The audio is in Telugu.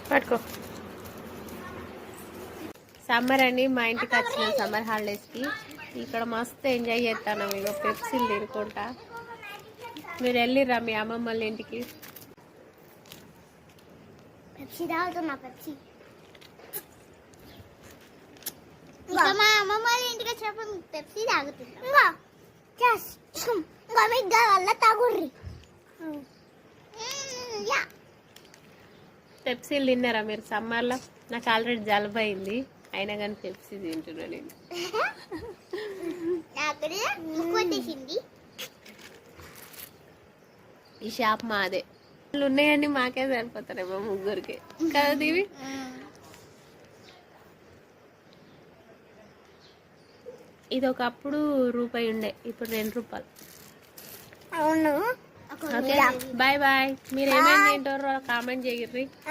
పట్టుకో. సమ్మర్ అని మా ఇంటికి వచ్చిన సమ్మర్ హాలిడేస్కి ఇక్కడ మస్తు ఎంజాయ్ చేస్తాను. ఇక పెప్సీలు తినుకుంటా. మీరు వెళ్ళిర్రా మీ అమ్మమ్మ వాళ్ళ ఇంటికి? పెప్సీ తాగుతున్నా. పెప్సీ మా అమ్మమ్మ వాళ్ళ ఇంటికి వచ్చినప్పుడు పెప్సీ తాగుతున్నా. వల్ల తాగుర్రి. పెప్సీలు తిన్నారా మీరు సమ్మర్లో? నాకు ఆల్రెడీ జలుబు అయింది, అయినా కానీ పెప్సీ తింటున్నా నేను. ఈ షాప్ మాదే. ఉన్నాయండి, మాకే సరిపోతారేమో ముగ్గురికి కదా దీవి. ఇది ఒకప్పుడు రూపాయి ఉండే, ఇప్పుడు 2 రూపాయలు. అవును. Okay, bye bye. మీరు ఏమేమి తింటారో కామెంట్ చేయర్రి.